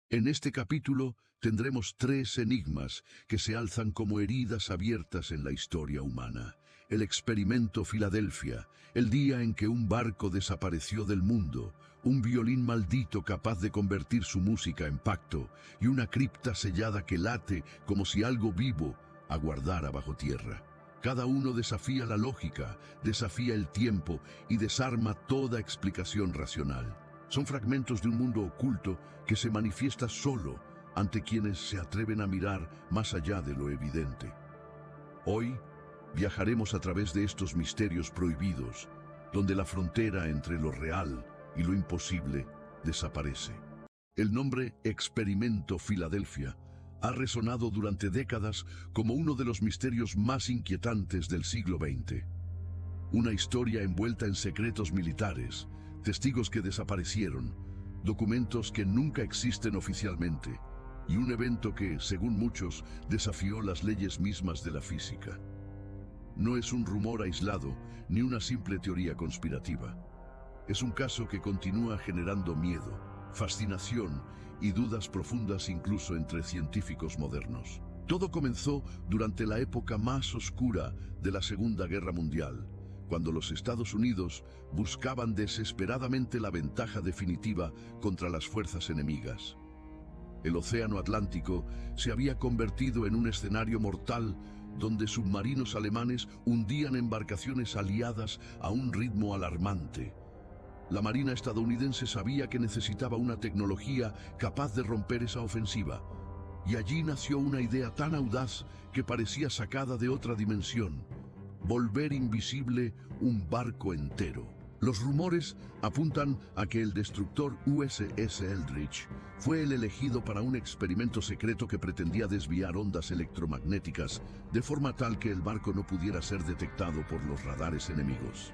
En este capítulo tendremos tres enigmas que se alzan como heridas abiertas en la historia humana. El experimento Filadelfia, el día en que un barco desapareció del mundo, un violín maldito capaz de convertir su música en pacto y una cripta sellada que late como si algo vivo aguardara bajo tierra. Cada uno desafía la lógica, desafía el tiempo y desarma toda explicación racional. Son fragmentos de un mundo oculto que se manifiesta solo ante quienes se atreven a mirar más allá de lo evidente. Hoy viajaremos a través de estos misterios prohibidos, donde la frontera entre lo real y lo imposible desaparece. El nombre Experimento Filadelfia ha resonado durante décadas como uno de los misterios más inquietantes del siglo XX. Una historia envuelta en secretos militares, testigos que desaparecieron, documentos que nunca existen oficialmente, y un evento que, según muchos, desafió las leyes mismas de la física. No es un rumor aislado, ni una simple teoría conspirativa. Es un caso que continúa generando miedo, fascinación y dudas profundas incluso entre científicos modernos. Todo comenzó durante la época más oscura de la Segunda Guerra Mundial, cuando los Estados Unidos buscaban desesperadamente la ventaja definitiva contra las fuerzas enemigas. El Océano Atlántico se había convertido en un escenario mortal donde submarinos alemanes hundían embarcaciones aliadas a un ritmo alarmante. La Marina estadounidense sabía que necesitaba una tecnología capaz de romper esa ofensiva, y allí nació una idea tan audaz que parecía sacada de otra dimensión: volver invisible un barco entero. Los rumores apuntan a que el destructor USS Eldridge fue el elegido para un experimento secreto que pretendía desviar ondas electromagnéticas de forma tal que el barco no pudiera ser detectado por los radares enemigos.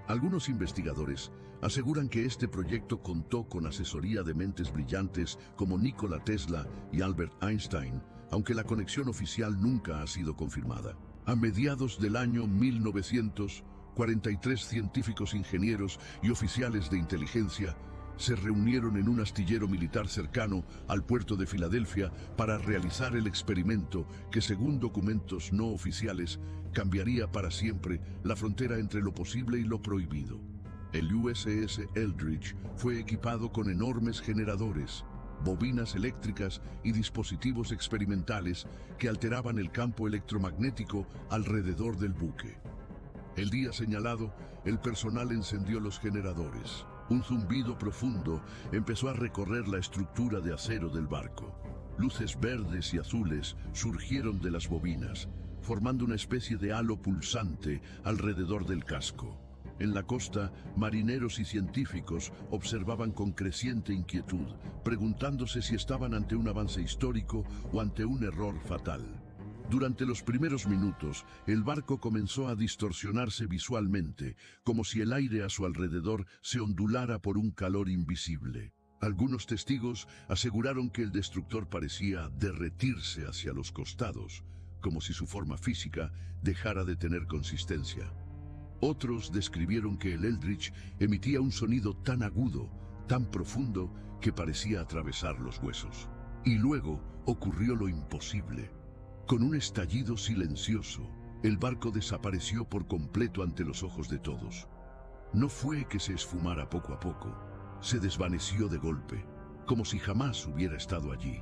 Algunos investigadores aseguran que este proyecto contó con asesoría de mentes brillantes como Nikola Tesla y Albert Einstein, aunque la conexión oficial nunca ha sido confirmada. A mediados del año 1900, 43 científicos, ingenieros y oficiales de inteligencia se reunieron en un astillero militar cercano al puerto de Filadelfia para realizar el experimento que, según documentos no oficiales, cambiaría para siempre la frontera entre lo posible y lo prohibido. El USS Eldridge fue equipado con enormes generadores, bobinas eléctricas y dispositivos experimentales que alteraban el campo electromagnético alrededor del buque. El día señalado, el personal encendió los generadores. Un zumbido profundo empezó a recorrer la estructura de acero del barco. Luces verdes y azules surgieron de las bobinas, formando una especie de halo pulsante alrededor del casco. En la costa, marineros y científicos observaban con creciente inquietud, preguntándose si estaban ante un avance histórico o ante un error fatal. Durante los primeros minutos, el barco comenzó a distorsionarse visualmente, como si el aire a su alrededor se ondulara por un calor invisible. Algunos testigos aseguraron que el destructor parecía derretirse hacia los costados, como si su forma física dejara de tener consistencia. Otros describieron que el Eldridge emitía un sonido tan agudo, tan profundo, que parecía atravesar los huesos. Y luego ocurrió lo imposible. Con un estallido silencioso, el barco desapareció por completo ante los ojos de todos. No fue que se esfumara poco a poco, se desvaneció de golpe, como si jamás hubiera estado allí.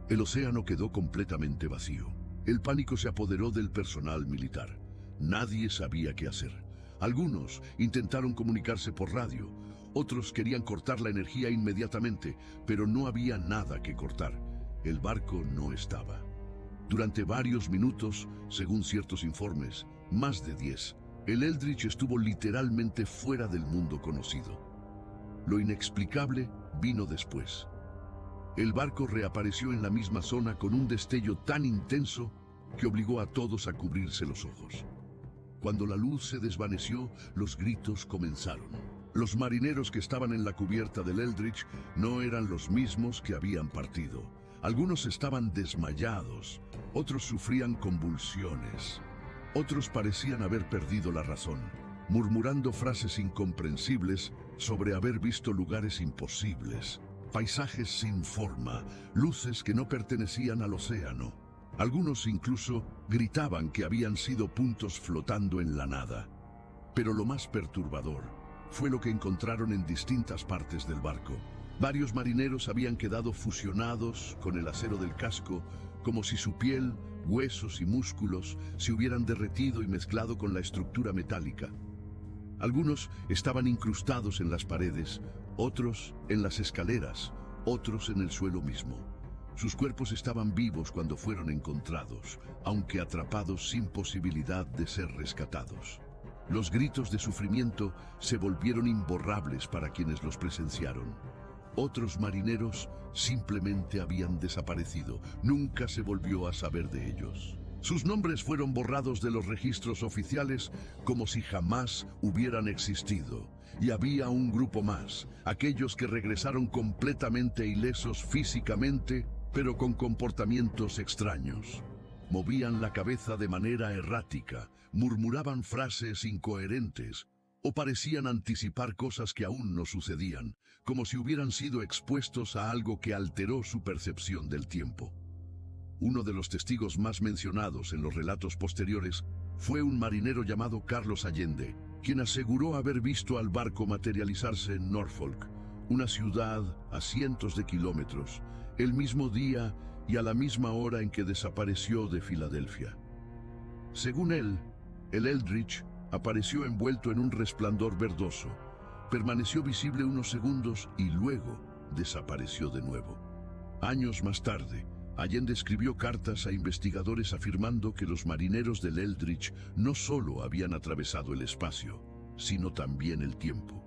El océano quedó completamente vacío. El pánico se apoderó del personal militar. Nadie sabía qué hacer. Algunos intentaron comunicarse por radio, otros querían cortar la energía inmediatamente, pero no había nada que cortar. El barco no estaba. Durante varios minutos, según ciertos informes, más de 10, el Eldridge estuvo literalmente fuera del mundo conocido. Lo inexplicable vino después. El barco reapareció en la misma zona con un destello tan intenso que obligó a todos a cubrirse los ojos. Cuando la luz se desvaneció, los gritos comenzaron. Los marineros que estaban en la cubierta del Eldridge no eran los mismos que habían partido. Algunos estaban desmayados, otros sufrían convulsiones, otros parecían haber perdido la razón, murmurando frases incomprensibles sobre haber visto lugares imposibles. paisajes sin forma, luces que no pertenecían al océano. Algunos incluso gritaban que habían sido puntos flotando en la nada. Pero lo más perturbador fue lo que encontraron en distintas partes del barco. Varios marineros habían quedado fusionados con el acero del casco, como si su piel, huesos y músculos se hubieran derretido y mezclado con la estructura metálica. Algunos estaban incrustados en las paredes, otros en las escaleras, otros en el suelo mismo. Sus cuerpos estaban vivos cuando fueron encontrados, aunque atrapados sin posibilidad de ser rescatados. Los gritos de sufrimiento se volvieron imborrables para quienes los presenciaron. Otros marineros simplemente habían desaparecido. Nunca se volvió a saber de ellos. Sus nombres fueron borrados de los registros oficiales como si jamás hubieran existido. Y había un grupo más, aquellos que regresaron completamente ilesos físicamente, pero con comportamientos extraños. Movían la cabeza de manera errática, murmuraban frases incoherentes, o parecían anticipar cosas que aún no sucedían, como si hubieran sido expuestos a algo que alteró su percepción del tiempo. Uno de los testigos más mencionados en los relatos posteriores fue un marinero llamado Carlos Allende, quien aseguró haber visto al barco materializarse en Norfolk, una ciudad a cientos de kilómetros, el mismo día y a la misma hora en que desapareció de Filadelfia. Según él, el Eldridge apareció envuelto en un resplandor verdoso, permaneció visible unos segundos y luego desapareció de nuevo. Años más tarde, Allende escribió cartas a investigadores afirmando que los marineros del Eldridge no solo habían atravesado el espacio, sino también el tiempo.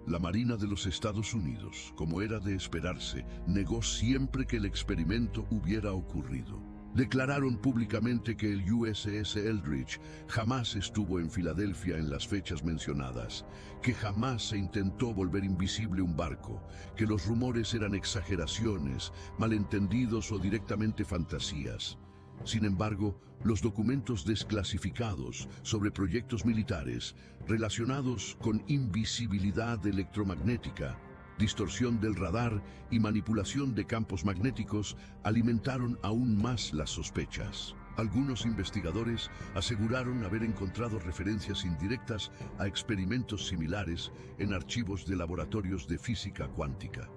La Marina de los Estados Unidos, como era de esperarse, negó siempre que el experimento hubiera ocurrido. Declararon públicamente que el USS Eldridge jamás estuvo en Filadelfia en las fechas mencionadas, que jamás se intentó volver invisible un barco, que los rumores eran exageraciones, malentendidos o directamente fantasías. Sin embargo, los documentos desclasificados sobre proyectos militares relacionados con invisibilidad electromagnética, distorsión del radar y manipulación de campos magnéticos alimentaron aún más las sospechas. Algunos investigadores aseguraron haber encontrado referencias indirectas a experimentos similares en archivos de laboratorios de física cuántica.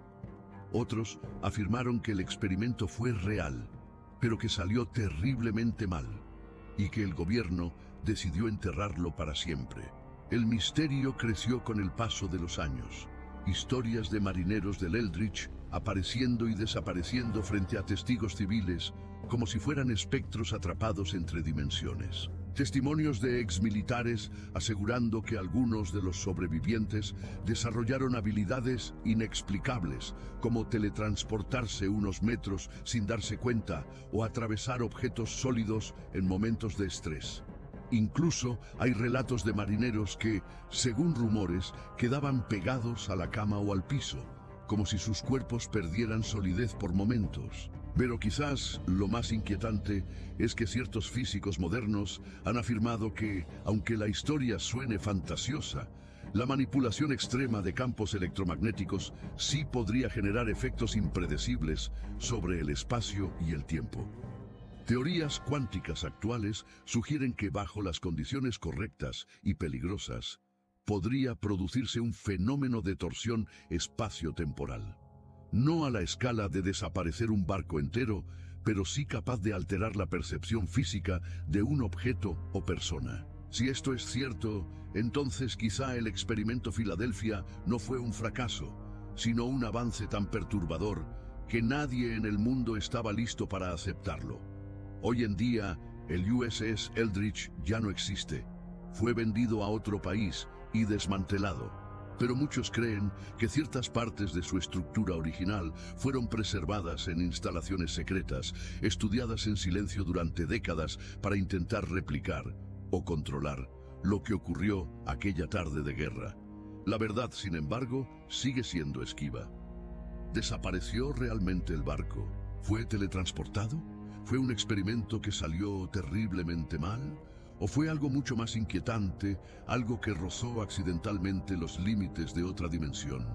Otros afirmaron que el experimento fue real, pero que salió terriblemente mal, y que el gobierno decidió enterrarlo para siempre. El misterio creció con el paso de los años. Historias de marineros del Eldridge apareciendo y desapareciendo frente a testigos civiles, como si fueran espectros atrapados entre dimensiones. Testimonios de exmilitares asegurando que algunos de los sobrevivientes desarrollaron habilidades inexplicables, como teletransportarse unos metros sin darse cuenta o atravesar objetos sólidos en momentos de estrés. Incluso hay relatos de marineros que, según rumores, quedaban pegados a la cama o al piso, como si sus cuerpos perdieran solidez por momentos. Pero quizás lo más inquietante es que ciertos físicos modernos han afirmado que, aunque la historia suene fantasiosa, la manipulación extrema de campos electromagnéticos sí podría generar efectos impredecibles sobre el espacio y el tiempo. Teorías cuánticas actuales sugieren que bajo las condiciones correctas y peligrosas, podría producirse un fenómeno de torsión espacio-temporal. No a la escala de desaparecer un barco entero, pero sí capaz de alterar la percepción física de un objeto o persona. Si esto es cierto, entonces quizá el experimento Filadelfia no fue un fracaso, sino un avance tan perturbador que nadie en el mundo estaba listo para aceptarlo. Hoy en día, el USS Eldridge ya no existe. Fue vendido a otro país y desmantelado. Pero muchos creen que ciertas partes de su estructura original fueron preservadas en instalaciones secretas, estudiadas en silencio durante décadas para intentar replicar o controlar lo que ocurrió aquella tarde de guerra. La verdad, sin embargo, sigue siendo esquiva. ¿Desapareció realmente el barco? ¿Fue teletransportado? ¿Fue un experimento que salió terriblemente mal? ¿O fue algo mucho más inquietante, algo que rozó accidentalmente los límites de otra dimensión?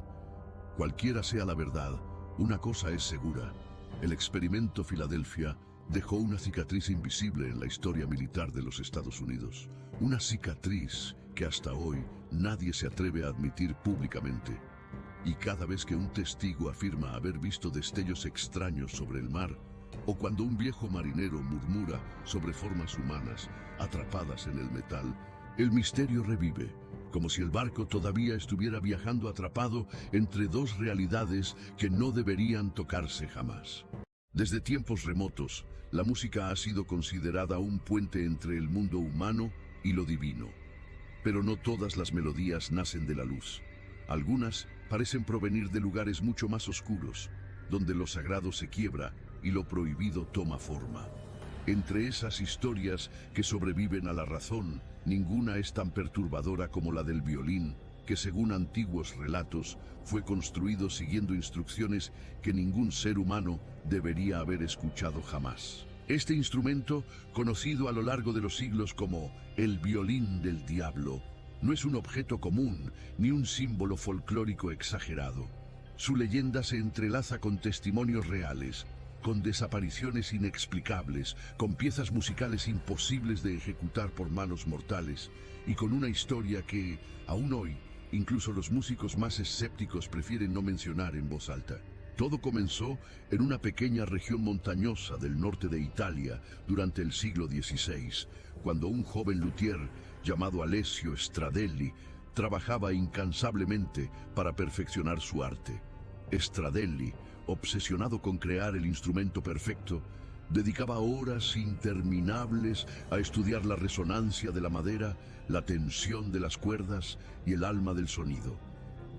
Cualquiera sea la verdad, Una cosa es segura, el experimento Filadelfia dejó una cicatriz invisible en la historia militar de los Estados Unidos. Una cicatriz que hasta hoy nadie se atreve a admitir públicamente. Y cada vez que un testigo afirma haber visto destellos extraños sobre el mar, o cuando un viejo marinero murmura sobre formas humanas atrapadas en el metal, el misterio revive, como si el barco todavía estuviera viajando atrapado entre dos realidades que no deberían tocarse jamás. Desde tiempos remotos, la música ha sido considerada un puente entre el mundo humano y lo divino. Pero no todas las melodías nacen de la luz. Algunas parecen provenir de lugares mucho más oscuros, donde lo sagrado se quiebra y lo prohibido toma forma. Entre esas historias que sobreviven a la razón, ninguna es tan perturbadora como la del violín, que según antiguos relatos fue construido siguiendo instrucciones que ningún ser humano debería haber escuchado jamás. Este instrumento, conocido a lo largo de los siglos como el violín del diablo, no es un objeto común ni un símbolo folclórico exagerado. Su leyenda se entrelaza con testimonios reales, con desapariciones inexplicables, con piezas musicales imposibles de ejecutar por manos mortales y con una historia que, aún hoy, incluso los músicos más escépticos prefieren no mencionar en voz alta. Todo comenzó en una pequeña región montañosa del norte de Italia durante el siglo XVI, cuando un joven luthier llamado Alessio Stradelli trabajaba incansablemente para perfeccionar su arte. Stradelli, obsesionado con crear el instrumento perfecto, dedicaba horas interminables a estudiar la resonancia de la madera, la tensión de las cuerdas y el alma del sonido.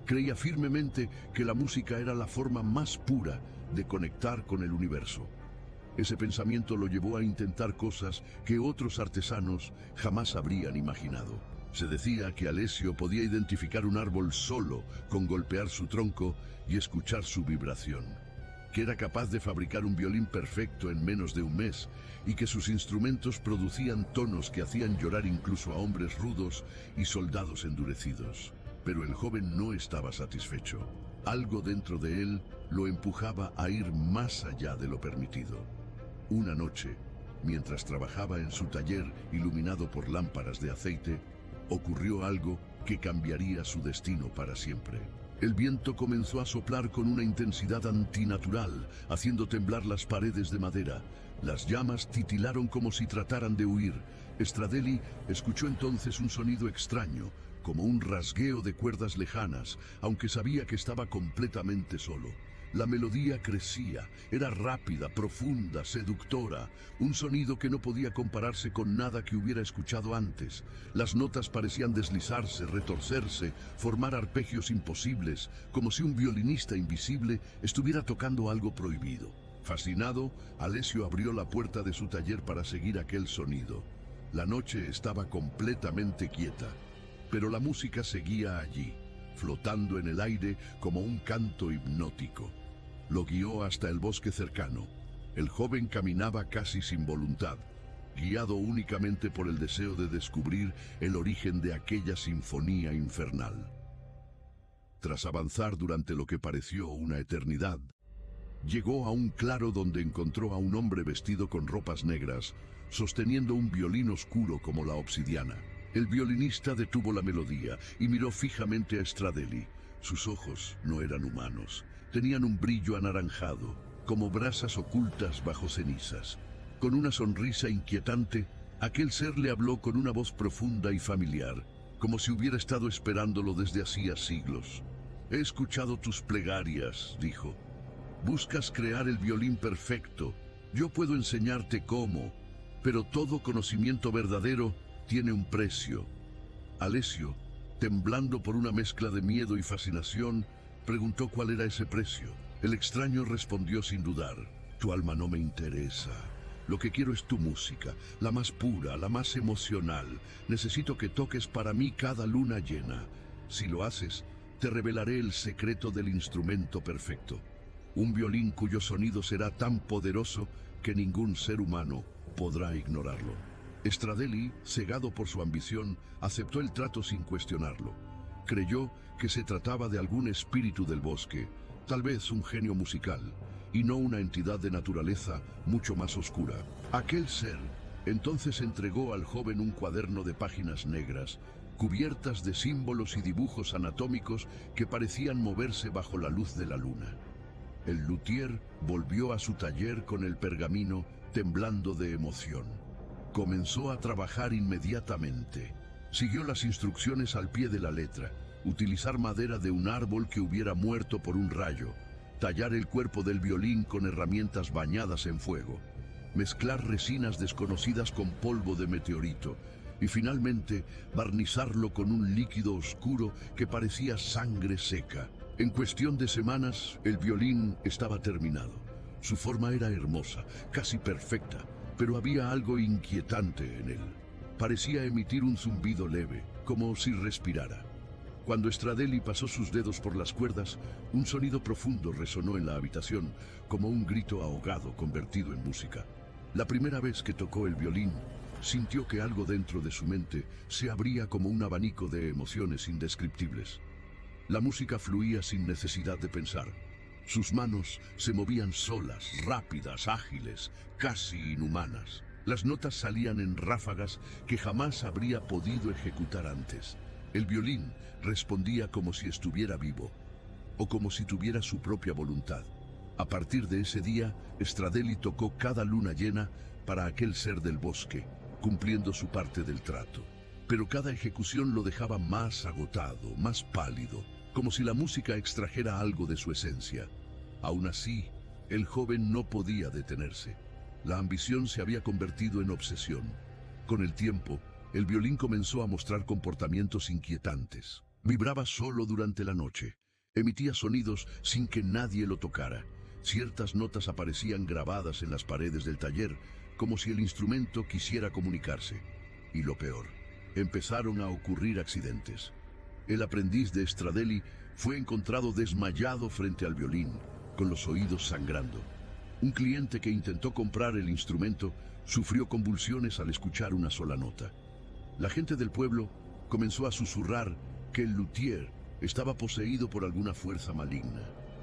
Creía firmemente que la música era la forma más pura de conectar con el universo. Ese pensamiento lo llevó a intentar cosas que otros artesanos jamás habrían imaginado. Se decía que Alessio podía identificar un árbol solo con golpear su tronco y escuchar su vibración, que era capaz de fabricar un violín perfecto en menos de un mes y que sus instrumentos producían tonos que hacían llorar incluso a hombres rudos y soldados endurecidos. Pero el joven no estaba satisfecho. Algo dentro de él lo empujaba a ir más allá de lo permitido. Una noche, mientras trabajaba en su taller iluminado por lámparas de aceite, ocurrió algo que cambiaría su destino para siempre. El viento comenzó a soplar con una intensidad antinatural, haciendo temblar las paredes de madera. Las llamas titilaron como si trataran de huir. Stradelli escuchó entonces un sonido extraño, como un rasgueo de cuerdas lejanas, aunque sabía que estaba completamente solo. La melodía crecía, era rápida, profunda, seductora, un sonido que no podía compararse con nada que hubiera escuchado antes. Las notas parecían deslizarse, retorcerse, formar arpegios imposibles, como si un violinista invisible estuviera tocando algo prohibido. Fascinado, Alessio abrió la puerta de su taller para seguir aquel sonido. La noche estaba completamente quieta, pero la música seguía allí, flotando en el aire como un canto hipnótico. Lo guió hasta el bosque cercano. El joven caminaba casi sin voluntad, guiado únicamente por el deseo de descubrir el origen de aquella sinfonía infernal. Tras avanzar durante lo que pareció una eternidad, llegó a un claro donde encontró a un hombre vestido con ropas negras, sosteniendo un violín oscuro como la obsidiana. El violinista detuvo la melodía y miró fijamente a Stradelli. Sus ojos no eran humanos, tenían un brillo anaranjado, como brasas ocultas bajo cenizas. Con una sonrisa inquietante, aquel ser le habló con una voz profunda y familiar, como si hubiera estado esperándolo desde hacía siglos. «He escuchado tus plegarias», dijo. «Buscas crear el violín perfecto. Yo puedo enseñarte cómo, pero todo conocimiento verdadero tiene un precio». Alessio, temblando por una mezcla de miedo y fascinación, preguntó cuál era ese precio. El extraño respondió sin dudar: «Tu alma no me interesa. Lo que quiero es tu música, la más pura, la más emocional. Necesito que toques para mí cada luna llena. Si lo haces, te revelaré el secreto del instrumento perfecto. Un violín cuyo sonido será tan poderoso que ningún ser humano podrá ignorarlo». Stradelli, cegado por su ambición, aceptó el trato sin cuestionarlo. Creyó que se trataba de algún espíritu del bosque, tal vez un genio musical, y no una entidad de naturaleza mucho más oscura. Aquel ser entonces entregó al joven un cuaderno de páginas negras, cubiertas de símbolos y dibujos anatómicos que parecían moverse bajo la luz de la luna. El luthier volvió a su taller con el pergamino, temblando de emoción. Comenzó a trabajar inmediatamente. Siguió las instrucciones al pie de la letra: utilizar madera de un árbol que hubiera muerto por un rayo, tallar el cuerpo del violín con herramientas bañadas en fuego, mezclar resinas desconocidas con polvo de meteorito y finalmente barnizarlo con un líquido oscuro que parecía sangre seca. En cuestión de semanas, el violín estaba terminado. Su forma era hermosa, casi perfecta, pero había algo inquietante en él. Parecía emitir un zumbido leve, como si respirara. Cuando Stradelli pasó sus dedos por las cuerdas, un sonido profundo resonó en la habitación, como un grito ahogado convertido en música. La primera vez que tocó el violín, sintió que algo dentro de su mente se abría como un abanico de emociones indescriptibles. La música fluía sin necesidad de pensar. Sus manos se movían solas, rápidas, ágiles, casi inhumanas. Las notas salían en ráfagas que jamás habría podido ejecutar antes. El violín respondía como si estuviera vivo, o como si tuviera su propia voluntad. A partir de ese día, Stradelli tocó cada luna llena para aquel ser del bosque, cumpliendo su parte del trato. Pero cada ejecución lo dejaba más agotado, más pálido, como si la música extrajera algo de su esencia. Aún así, el joven no podía detenerse. La ambición se había convertido en obsesión. Con el tiempo, el violín comenzó a mostrar comportamientos inquietantes. Vibraba solo durante la noche. Emitía sonidos sin que nadie lo tocara. Ciertas notas aparecían grabadas en las paredes del taller, como si el instrumento quisiera comunicarse. Y lo peor, empezaron a ocurrir accidentes. El aprendiz de Stradelli fue encontrado desmayado frente al violín, con los oídos sangrando. Un cliente que intentó comprar el instrumento sufrió convulsiones al escuchar una sola nota. La gente del pueblo comenzó a susurrar que el luthier estaba poseído por alguna fuerza maligna.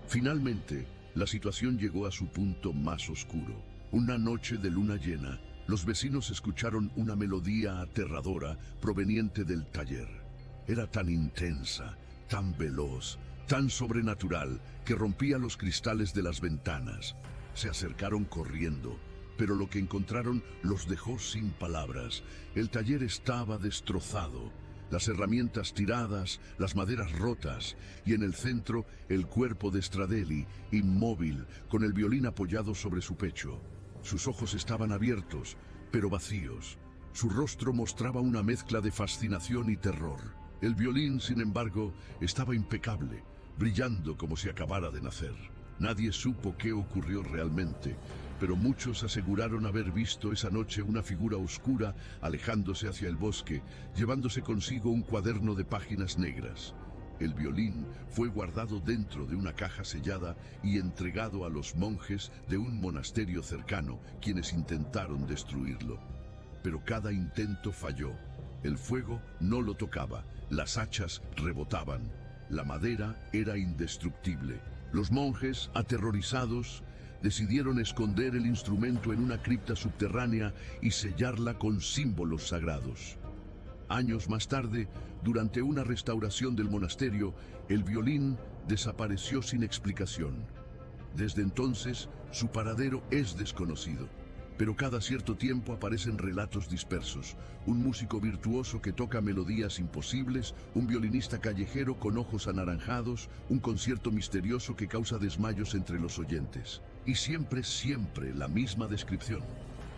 Finalmente, la situación llegó a su punto más oscuro. Una noche de luna llena, los vecinos escucharon una melodía aterradora proveniente del taller. Era tan intensa, tan veloz, tan sobrenatural, que rompía los cristales de las ventanas. Se acercaron corriendo, pero lo que encontraron los dejó sin palabras. El taller estaba destrozado, las herramientas tiradas, las maderas rotas, y en el centro el cuerpo de Stradelli, inmóvil, con el violín apoyado sobre su pecho. Sus ojos estaban abiertos, pero vacíos. Su rostro mostraba una mezcla de fascinación y terror. El violín, sin embargo, estaba impecable, brillando como si acabara de nacer. Nadie supo qué ocurrió realmente, pero muchos aseguraron haber visto esa noche una figura oscura alejándose hacia el bosque, llevándose consigo un cuaderno de páginas negras. El violín fue guardado dentro de una caja sellada y entregado a los monjes de un monasterio cercano, quienes intentaron destruirlo. Pero cada intento falló. El fuego no lo tocaba, las hachas rebotaban, la madera era indestructible. Los monjes, aterrorizados, decidieron esconder el instrumento en una cripta subterránea y sellarla con símbolos sagrados. Años más tarde, durante una restauración del monasterio, el violín desapareció sin explicación. Desde entonces, su paradero es desconocido. Pero cada cierto tiempo aparecen relatos dispersos. Un músico virtuoso que toca melodías imposibles, un violinista callejero con ojos anaranjados, un concierto misterioso que causa desmayos entre los oyentes. Y siempre la misma descripción.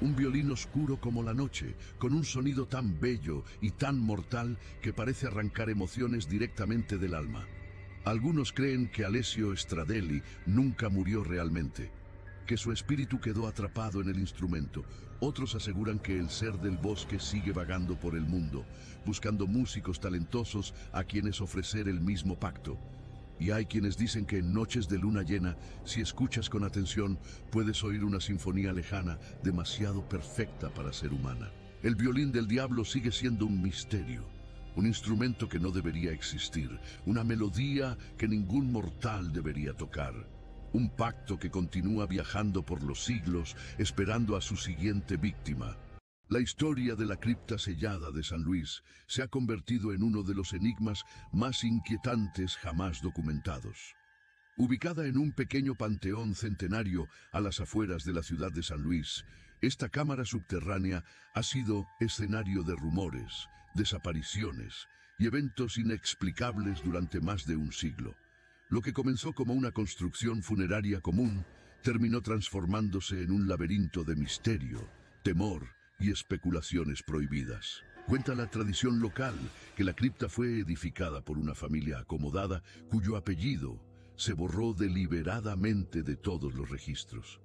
Un violín oscuro como la noche, con un sonido tan bello y tan mortal que parece arrancar emociones directamente del alma. Algunos creen que Alessio Stradelli nunca murió realmente, que su espíritu quedó atrapado en el instrumento. Otros aseguran que el ser del bosque sigue vagando por el mundo, buscando músicos talentosos a quienes ofrecer el mismo pacto. Y hay quienes dicen que en noches de luna llena, si escuchas con atención, puedes oír una sinfonía lejana, demasiado perfecta para ser humana. El violín del diablo sigue siendo un misterio. un instrumento que no debería existir, una melodía que ningún mortal debería tocar, un pacto que continúa viajando por los siglos esperando a su siguiente víctima. La historia de la cripta sellada de San Luis se ha convertido en uno de los enigmas más inquietantes jamás documentados. Ubicada en un pequeño panteón centenario a las afueras de la ciudad de San Luis, esta cámara subterránea ha sido escenario de rumores, desapariciones y eventos inexplicables durante más de un siglo. Lo que comenzó como una construcción funeraria común terminó transformándose en un laberinto de misterio, temor y especulaciones prohibidas. Cuenta la tradición local que la cripta fue edificada por una familia acomodada cuyo apellido se borró deliberadamente de todos los registros.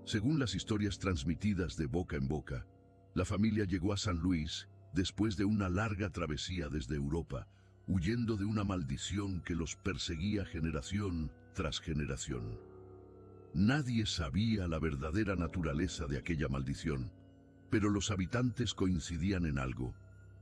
Según las historias transmitidas de boca en boca, la familia llegó a San Luis después de una larga travesía desde Europa, huyendo de una maldición que los perseguía generación tras generación. Nadie sabía la verdadera naturaleza de aquella maldición, pero los habitantes coincidían en algo.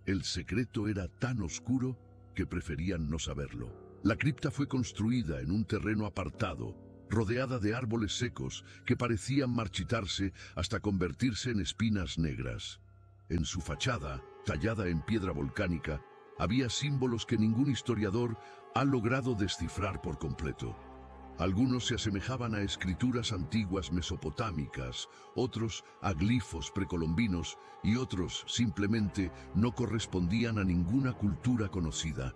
El secreto era tan oscuro que preferían no saberlo. La cripta fue construida en un terreno apartado, rodeada de árboles secos que parecían marchitarse hasta convertirse en espinas negras. En su fachada, tallada en piedra volcánica, había símbolos que ningún historiador ha logrado descifrar por completo. Algunos se asemejaban a escrituras antiguas mesopotámicas, otros a glifos precolombinos y otros simplemente no correspondían a ninguna cultura conocida.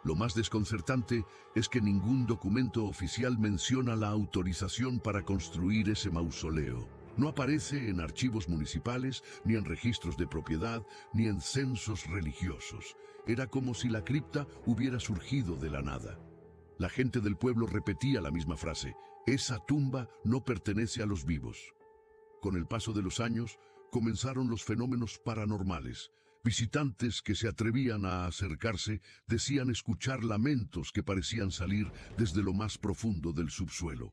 Lo más desconcertante es que ningún documento oficial menciona la autorización para construir ese mausoleo. No aparece en archivos municipales, ni en registros de propiedad, ni en censos religiosos. Era como si la cripta hubiera surgido de la nada. La gente del pueblo repetía la misma frase: esa tumba no pertenece a los vivos. Con el paso de los años, comenzaron los fenómenos paranormales. Visitantes que se atrevían a acercarse decían escuchar lamentos que parecían salir desde lo más profundo del subsuelo.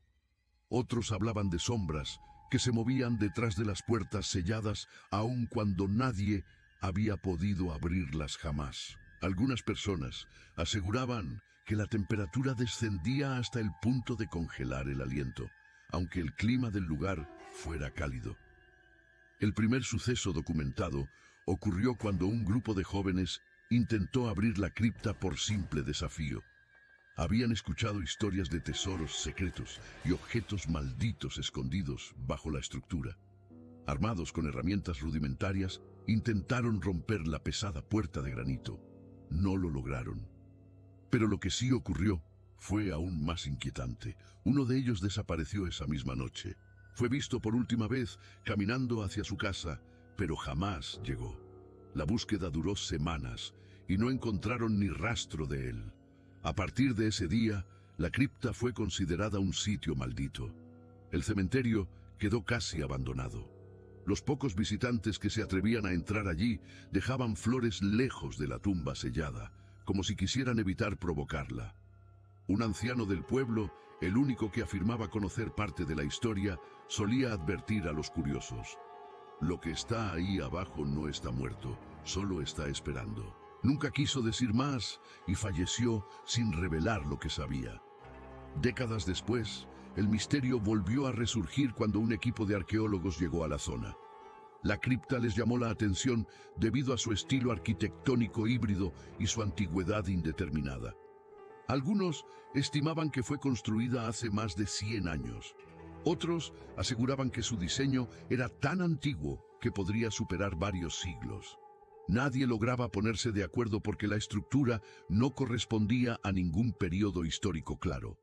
Otros hablaban de sombras que se movían detrás de las puertas selladas aun cuando nadie había podido abrirlas jamás. Algunas personas aseguraban que la temperatura descendía hasta el punto de congelar el aliento, aunque el clima del lugar fuera cálido. El primer suceso documentado ocurrió cuando un grupo de jóvenes intentó abrir la cripta por simple desafío. Habían escuchado historias de tesoros secretos y objetos malditos escondidos bajo la estructura. Armados con herramientas rudimentarias, intentaron romper la pesada puerta de granito. No lo lograron. Pero lo que sí ocurrió fue aún más inquietante. Uno de ellos desapareció esa misma noche. Fue visto por última vez caminando hacia su casa, pero jamás llegó. La búsqueda duró semanas y no encontraron ni rastro de él. A partir de ese día, la cripta fue considerada un sitio maldito. El cementerio quedó casi abandonado. Los pocos visitantes que se atrevían a entrar allí dejaban flores lejos de la tumba sellada, como si quisieran evitar provocarla. Un anciano del pueblo, el único que afirmaba conocer parte de la historia, solía advertir a los curiosos: lo que está ahí abajo no está muerto, solo está esperando. Nunca quiso decir más y falleció sin revelar lo que sabía. Décadas después, el misterio volvió a resurgir cuando un equipo de arqueólogos llegó a la zona. La cripta les llamó la atención debido a su estilo arquitectónico híbrido y su antigüedad indeterminada. Algunos estimaban que fue construida hace más de 100 años. Otros aseguraban que su diseño era tan antiguo que podría superar varios siglos. Nadie lograba ponerse de acuerdo porque la estructura no correspondía a ningún periodo histórico claro.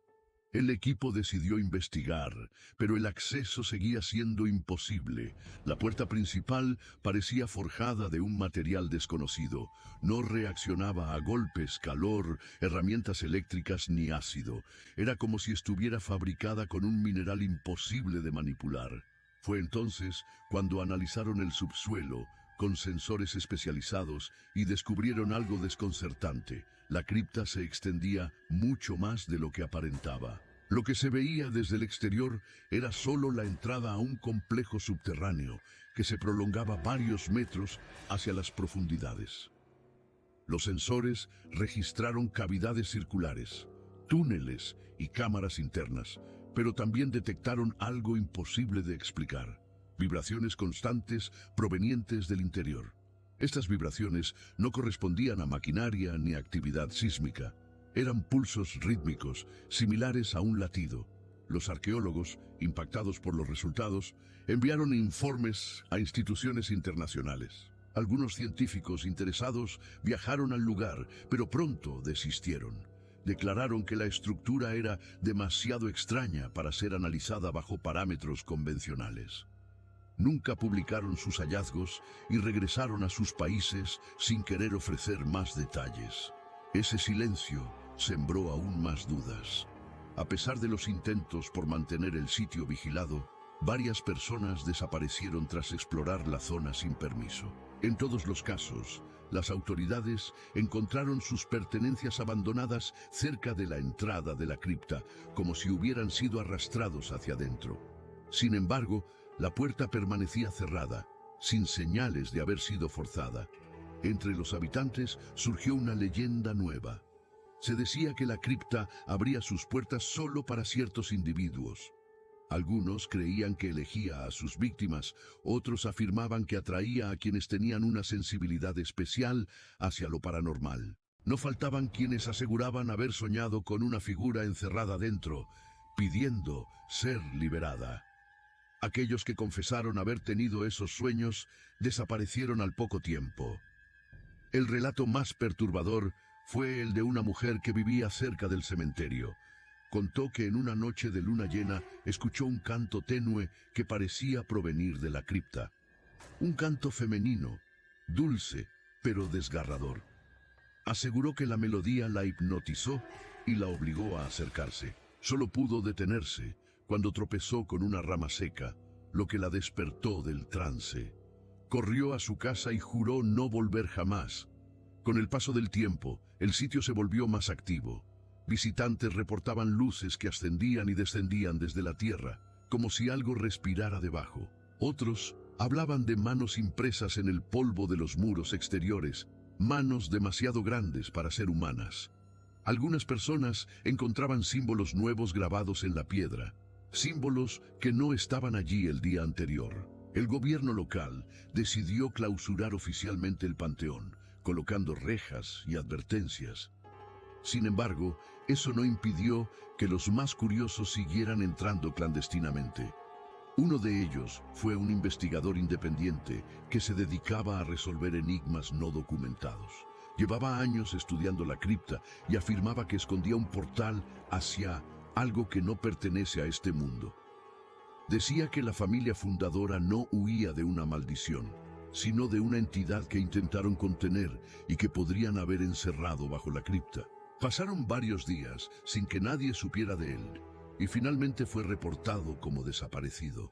El equipo decidió investigar, pero el acceso seguía siendo imposible. La puerta principal parecía forjada de un material desconocido. No reaccionaba a golpes, calor, herramientas eléctricas ni ácido. Era como si estuviera fabricada con un mineral imposible de manipular. Fue entonces cuando analizaron el subsuelo con sensores especializados y descubrieron algo desconcertante. La cripta se extendía mucho más de lo que aparentaba. Lo que se veía desde el exterior era solo la entrada a un complejo subterráneo que se prolongaba varios metros hacia las profundidades. Los sensores registraron cavidades circulares, túneles y cámaras internas, pero también detectaron algo imposible de explicar: vibraciones constantes provenientes del interior. Estas vibraciones no correspondían a maquinaria ni actividad sísmica. Eran pulsos rítmicos, similares a un latido. Los arqueólogos, impactados por los resultados, enviaron informes a instituciones internacionales. Algunos científicos interesados viajaron al lugar, pero pronto desistieron. Declararon que la estructura era demasiado extraña para ser analizada bajo parámetros convencionales. Nunca publicaron sus hallazgos y regresaron a sus países sin querer ofrecer más detalles. Ese silencio sembró aún más dudas. A pesar de los intentos por mantener el sitio vigilado, varias personas desaparecieron tras explorar la zona sin permiso. En todos los casos, las autoridades encontraron sus pertenencias abandonadas cerca de la entrada de la cripta, como si hubieran sido arrastrados hacia adentro. Sin embargo, la puerta permanecía cerrada, sin señales de haber sido forzada. Entre los habitantes surgió una leyenda nueva. Se decía que la cripta abría sus puertas solo para ciertos individuos. Algunos creían que elegía a sus víctimas, otros afirmaban que atraía a quienes tenían una sensibilidad especial hacia lo paranormal. No faltaban quienes aseguraban haber soñado con una figura encerrada dentro, pidiendo ser liberada. Aquellos que confesaron haber tenido esos sueños desaparecieron al poco tiempo. El relato más perturbador fue el de una mujer que vivía cerca del cementerio. Contó que en una noche de luna llena escuchó un canto tenue que parecía provenir de la cripta. Un canto femenino, dulce, pero desgarrador. Aseguró que la melodía la hipnotizó y la obligó a acercarse. Solo pudo detenerse cuando tropezó con una rama seca, lo que la despertó del trance. Corrió a su casa y juró no volver jamás. Con el paso del tiempo, el sitio se volvió más activo. Visitantes reportaban luces que ascendían y descendían desde la tierra, como si algo respirara debajo. Otros hablaban de manos impresas en el polvo de los muros exteriores, manos demasiado grandes para ser humanas. Algunas personas encontraban símbolos nuevos grabados en la piedra, símbolos que no estaban allí el día anterior. El gobierno local decidió clausurar oficialmente el panteón, colocando rejas y advertencias. Sin embargo, eso no impidió que los más curiosos siguieran entrando clandestinamente. Uno de ellos fue un investigador independiente que se dedicaba a resolver enigmas no documentados. Llevaba años estudiando la cripta y afirmaba que escondía un portal hacia algo que no pertenece a este mundo. Decía que la familia fundadora no huía de una maldición, sino de una entidad que intentaron contener y que podrían haber encerrado bajo la cripta. Pasaron varios días sin que nadie supiera de él, y finalmente fue reportado como desaparecido.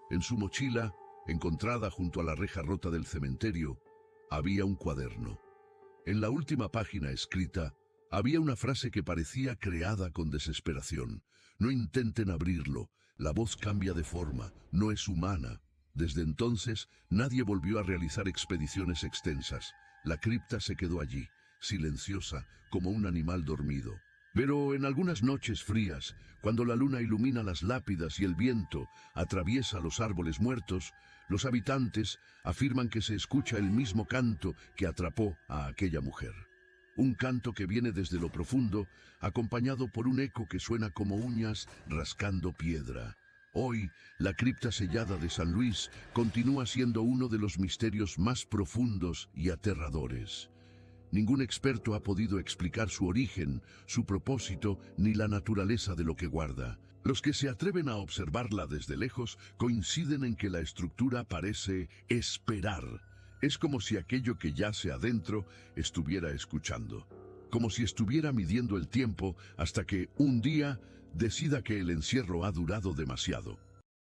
En su mochila, encontrada junto a la reja rota del cementerio, había un cuaderno. En la última página escrita, había una frase que parecía creada con desesperación: «No intenten abrirlo, la voz cambia de forma, no es humana». Desde entonces, nadie volvió a realizar expediciones extensas. La cripta se quedó allí, silenciosa, como un animal dormido. Pero en algunas noches frías, cuando la luna ilumina las lápidas y el viento atraviesa los árboles muertos, los habitantes afirman que se escucha el mismo canto que atrapó a aquella mujer. Un canto que viene desde lo profundo, acompañado por un eco que suena como uñas rascando piedra. Hoy, la cripta sellada de San Luis continúa siendo uno de los misterios más profundos y aterradores. Ningún experto ha podido explicar su origen, su propósito, ni la naturaleza de lo que guarda. Los que se atreven a observarla desde lejos coinciden en que la estructura parece esperar. Es como si aquello que yace adentro estuviera escuchando. Como si estuviera midiendo el tiempo hasta que, un día, decida que el encierro ha durado demasiado.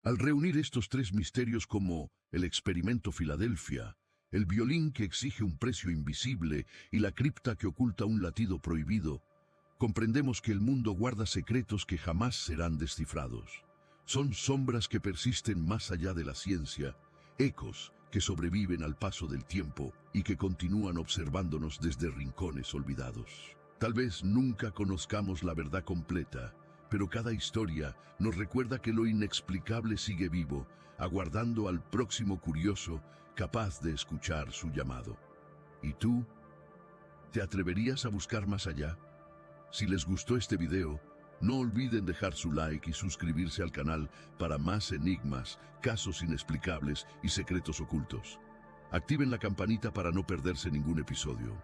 Al reunir estos tres misterios como el experimento Filadelfia, el violín que exige un precio invisible y la cripta que oculta un latido prohibido, comprendemos que el mundo guarda secretos que jamás serán descifrados. Son sombras que persisten más allá de la ciencia, ecos que sobreviven al paso del tiempo y que continúan observándonos desde rincones olvidados. Tal vez nunca conozcamos la verdad completa, pero cada historia nos recuerda que lo inexplicable sigue vivo, aguardando al próximo curioso capaz de escuchar su llamado. ¿Y tú? ¿Te atreverías a buscar más allá? Si les gustó este video, no olviden dejar su like y suscribirse al canal para más enigmas, casos inexplicables y secretos ocultos. Activen la campanita para no perderse ningún episodio.